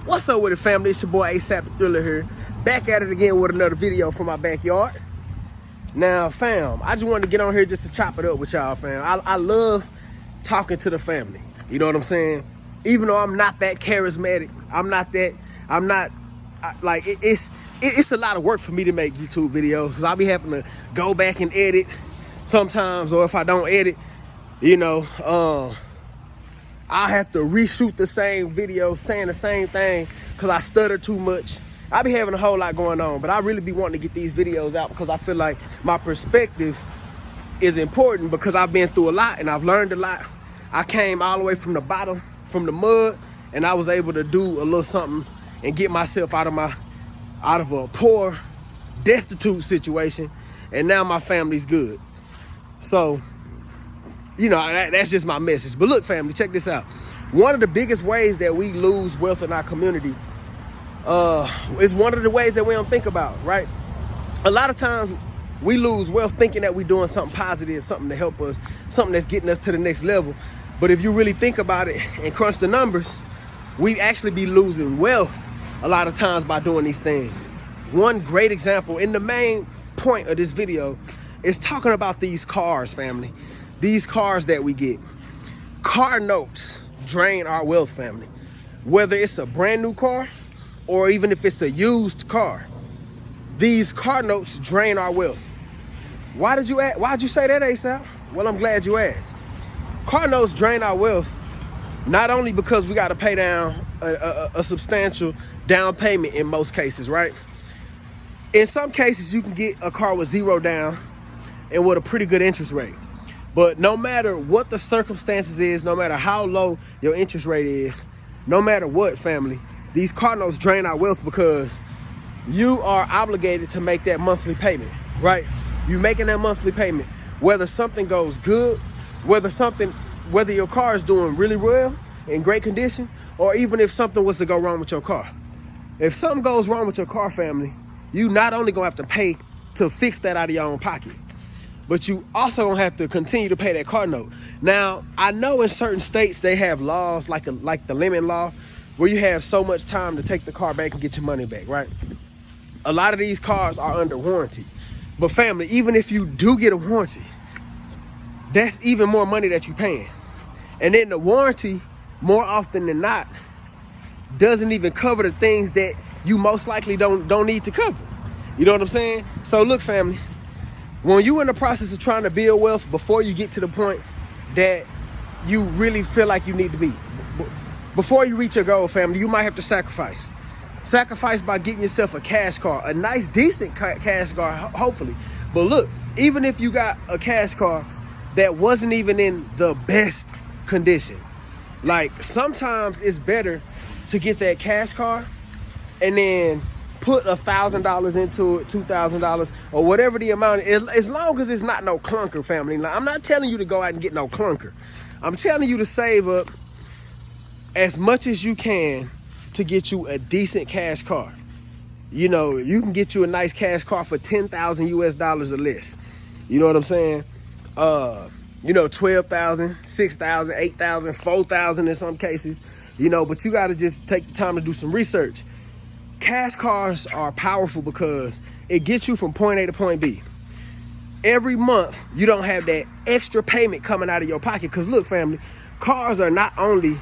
What's up with it, family? It's your boy AsappDaThriller here, back at it again with another video from my backyard. Now, fam, I just wanted to get on here just to chop it up with y'all, fam. I love talking to the family. You know what I'm saying? Even though I'm not that charismatic, it's a lot of work for me to make YouTube videos because I'll be having to go back and edit sometimes, or if I don't edit, you know, I have to reshoot the same video saying the same thing because I stutter too much. I be having a whole lot going on, but I really be wanting to get these videos out because I feel like my perspective is important because I've been through a lot and I've learned a lot. I came all the way from the bottom, from the mud, and I was able to do a little something and get myself out of a poor, destitute situation, and now my family's good. So, you know, that's just my message. But look, family, check this out. One of the biggest ways that we lose wealth in our community is one of the ways that we don't think about, right? A lot of times we lose wealth thinking that we're doing something positive, something to help us, something that's getting us to the next level. But if you really think about it and crunch the numbers, we actually be losing wealth a lot of times by doing these things. One great example, and the main point of this video, is talking about these cars, family. These cars that we get. Car notes drain our wealth, family. Whether it's a brand new car or even if it's a used car, these car notes drain our wealth. Why'd you say that, ASAP? Well, I'm glad you asked. Car notes drain our wealth not only because we got to pay down a substantial down payment in most cases, right? In some cases, you can get a car with zero down and with a pretty good interest rate. But no matter what the circumstances is, no matter how low your interest rate is, no matter what, family, these car notes drain our wealth because you are obligated to make that monthly payment, right? You making that monthly payment, whether something goes good, whether your car is doing really well, in great condition, or even if something was to go wrong with your car. If something goes wrong with your car, family, you not only gonna have to pay to fix that out of your own pocket, but you also gonna have to continue to pay that car note. Now, I know in certain states they have laws like the lemon law, where you have so much time to take the car back and get your money back, right? A lot of these cars are under warranty. But family, even if you do get a warranty, that's even more money that you're paying. And then the warranty, more often than not, doesn't even cover the things that you most likely don't need to cover. You know what I'm saying? So look, family, when you're in the process of trying to build wealth before you get to the point that you really feel like you need to be, before you reach your goal, family, you might have to sacrifice. Sacrifice by getting yourself a cash car, a nice, decent cash car, hopefully. But look, even if you got a cash car that wasn't even in the best condition, like sometimes it's better to get that cash car and then put $1,000 into it, $2,000, or whatever the amount is, as long as it's not no clunker, family. Now, I'm not telling you to go out and get no clunker. I'm telling you to save up as much as you can to get you a decent cash car. You know, you can get you a nice cash car for $10,000 US or less. You know what I'm saying? You know, 12,000, 6,000, 8,000, 4,000 in some cases. You know, but you got to just take the time to do some research. Cash cars are powerful because it gets you from point A to point B. Every month, you don't have that extra payment coming out of your pocket. Because look, family, cars are not only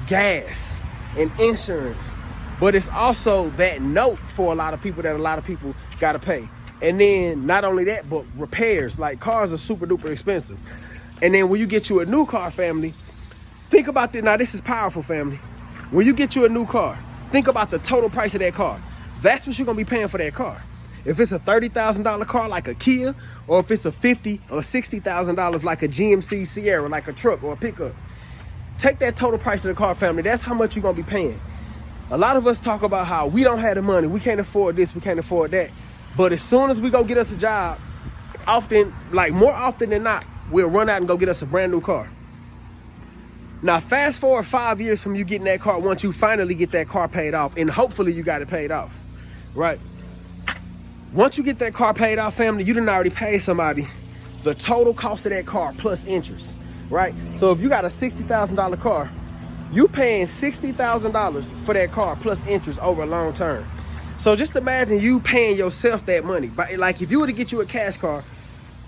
gas and insurance, but it's also that note for a lot of people that a lot of people got to pay. And then not only that, but repairs. Like, cars are super duper expensive. And then when you get you a new car, family, think about this. Now, this is powerful, family. When you get you a new car, think about the total price of that car. That's what you're going to be paying for that car. If it's a $30,000 car like a Kia, or if it's a $50,000 or $60,000 like a GMC Sierra, like a truck or a pickup, take that total price of the car, family. That's how much you're going to be paying. A lot of us talk about how we don't have the money. We can't afford this. We can't afford that. But as soon as we go get us a job, more often than not, we'll run out and go get us a brand new car. Now, fast forward 5 years from you getting that car, once you finally get that car paid off, and hopefully you got it paid off, right? Once you get that car paid off, family, you done already paid somebody the total cost of that car plus interest, right? So if you got a $60,000 car You paying $60,000 for that car plus interest over a long term. So just imagine you paying yourself that money. Like if you were to get you a cash car,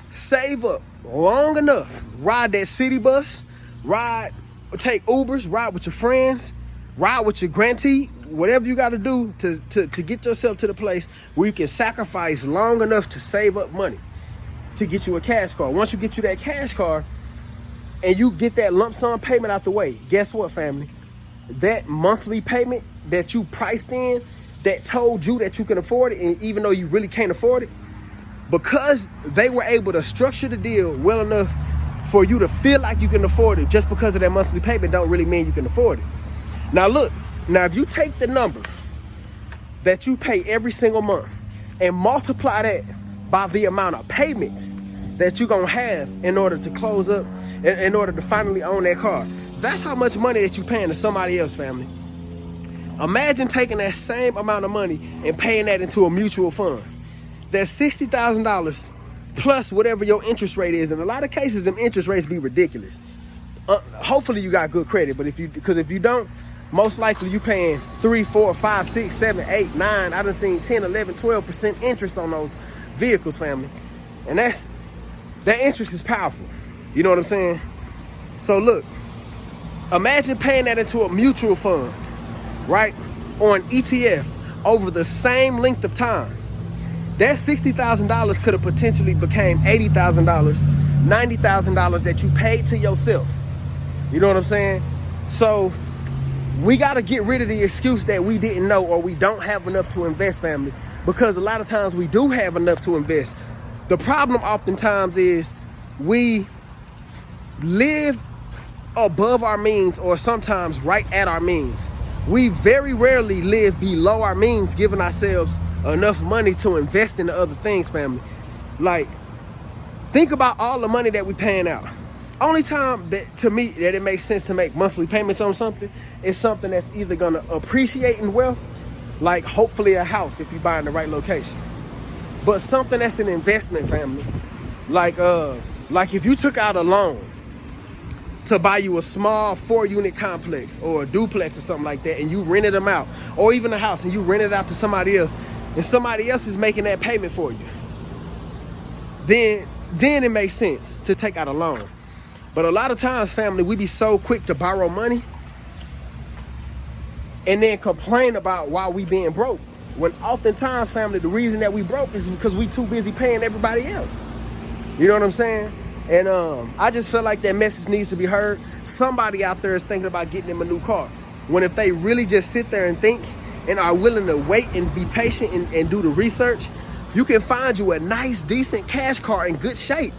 save up long enough, ride that city bus, take Ubers, ride with your friends, ride with your grantee, whatever you got to do to get yourself to the place where you can sacrifice long enough to save up money to get you a cash car. Once you get you that cash car and you get that lump sum payment out the way, guess what, family? That monthly payment that you priced in, that told you that you can afford it, and even though you really can't afford it, because they were able to structure the deal well enough for you to feel like you can afford it, just because of that monthly payment don't really mean you can afford it. Now look, if you take the number that you pay every single month and multiply that by the amount of payments that you're gonna have in order to close up, in order to finally own that car, that's how much money that you're paying to somebody else, family. Imagine taking that same amount of money and paying that into a mutual fund. That's $60,000 plus whatever your interest rate is. In a lot of cases, them interest rates be ridiculous. Hopefully you got good credit, but if you don't, most likely you paying 3, 4, 5, 6, 7, 8, 9. I done seen 10, 11, 12% interest on those vehicles, family. And that interest is powerful. You know what I'm saying? So look, imagine paying that into a mutual fund, right? Or an ETF over the same length of time. That $60,000 could have potentially became $80,000, $90,000 that you paid to yourself. You know what I'm saying? So we got to get rid of the excuse that we didn't know or we don't have enough to invest, family, because a lot of times we do have enough to invest. The problem oftentimes is we live above our means or sometimes right at our means. We very rarely live below our means, giving ourselves enough money to invest into other things, family. Like, think about all the money that we paying out. Only time that, to me, that it makes sense to make monthly payments on something is something that's either gonna appreciate in wealth, like hopefully a house if you buy in the right location. But something that's an investment, family. Like if you took out a loan to buy you a small 4-unit complex or a duplex or something like that, and you rented them out, or even a house and you rent it out to somebody else, and somebody else is making that payment for you, then it makes sense to take out a loan. But a lot of times, family, we be so quick to borrow money and then complain about why we being broke, when oftentimes, family, the reason that we broke is because we too busy paying everybody else. You know what I'm saying? And I just feel like that message needs to be heard. Somebody out there is thinking about getting them a new car, when if they really just sit there and think and are willing to wait and be patient and do the research, you can find you a nice, decent cash car in good shape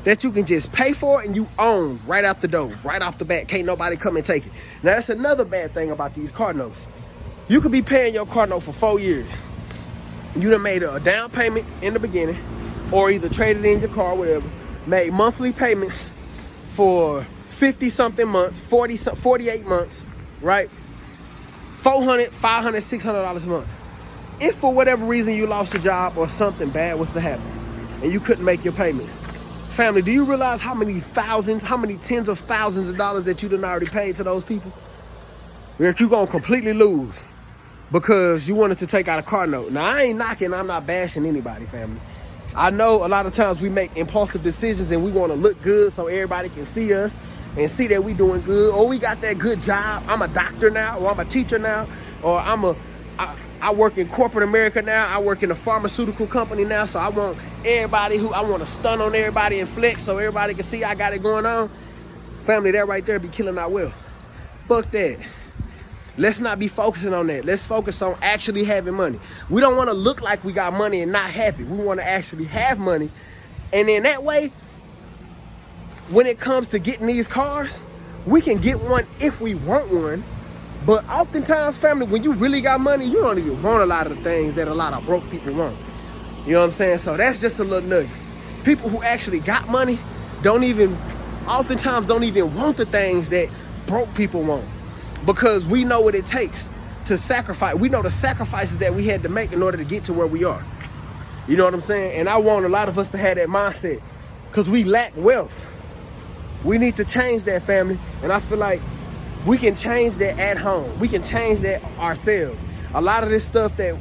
that you can just pay for and you own right out the door, right off the bat. Can't nobody come and take it. Now, that's another bad thing about these car notes. You could be paying your car note for 4 years. You done made a down payment in the beginning, or either traded in your car or whatever, made monthly payments for 50-something months, 48 months, right? $400, $500, $600 a month. If for whatever reason you lost your job or something bad was to happen and you couldn't make your payments, family, do you realize how many tens of thousands of dollars that you done already paid to those people that you're gonna completely lose because you wanted to take out a car note? Now, I ain't knocking, I'm not bashing anybody, family. I know a lot of times we make impulsive decisions and we want to look good so everybody can see us and see that we doing good, or we got that good job. I'm a doctor now, or I'm a teacher now, or I work in corporate America now. I work in a pharmaceutical company now, so I want to stun on everybody and flex so everybody can see I got it going on. Family, that right there be killing our wealth. Fuck that. Let's not be focusing on that. Let's focus on actually having money. We don't want to look like we got money and not have it. We want to actually have money. And then that way, when it comes to getting these cars, we can get one if we want one. But oftentimes, family, when you really got money, you don't even want a lot of the things that a lot of broke people want. You know what I'm saying? So that's just a little nugget. People who actually got money oftentimes don't even want the things that broke people want, because we know what it takes to sacrifice. We know the sacrifices that we had to make in order to get to where we are. You know what I'm saying? And I want a lot of us to have that mindset, because we lack wealth. We need to change that, family. And I feel like We can change that at home. We can change that ourselves. A lot of this stuff that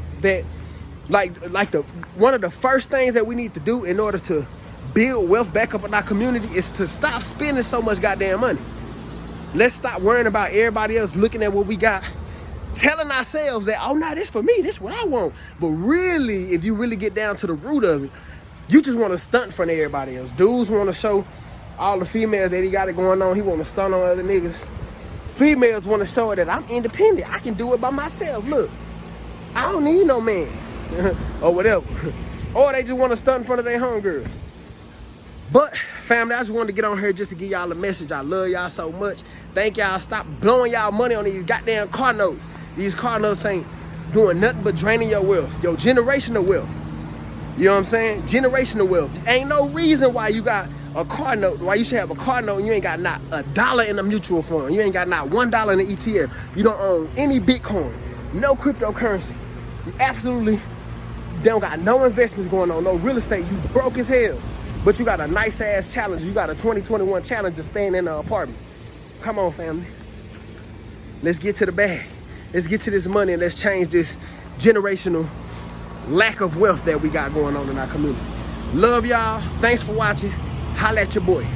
one of the first things that we need to do in order to build wealth back up in our community is to stop spending so much goddamn money. Let's stop worrying about everybody else looking at what we got, telling ourselves that, oh, no, this for me, this what I want. But really, if you really get down to the root of it, you just want to stunt in front of everybody else. Dudes want to show all the females that he got it going on. He want to stunt on other niggas. Females want to show that I'm independent. I can do it by myself. Look, I don't need no man or whatever. Or they just want to stunt in front of their homegirl. But family, I just wanted to get on here just to give y'all a message. I love y'all so much. Thank y'all. Stop blowing y'all money on these goddamn car notes. These car notes ain't doing nothing but draining your wealth, your generational wealth. You know what I'm saying? Generational wealth. Ain't no reason why you got a car note, why you should have a car note and you ain't got not $1 in a mutual fund. You ain't got not $1 in an ETF. You don't own any Bitcoin, no cryptocurrency. You absolutely don't got no investments going on, no real estate. You broke as hell. But you got a nice ass challenge. You got a 2021 challenge of staying in an apartment. Come on, family. Let's get to the bag. Let's get to this money and let's change this generational lack of wealth that we got going on in our community. Love y'all. Thanks for watching. Holla at your boy.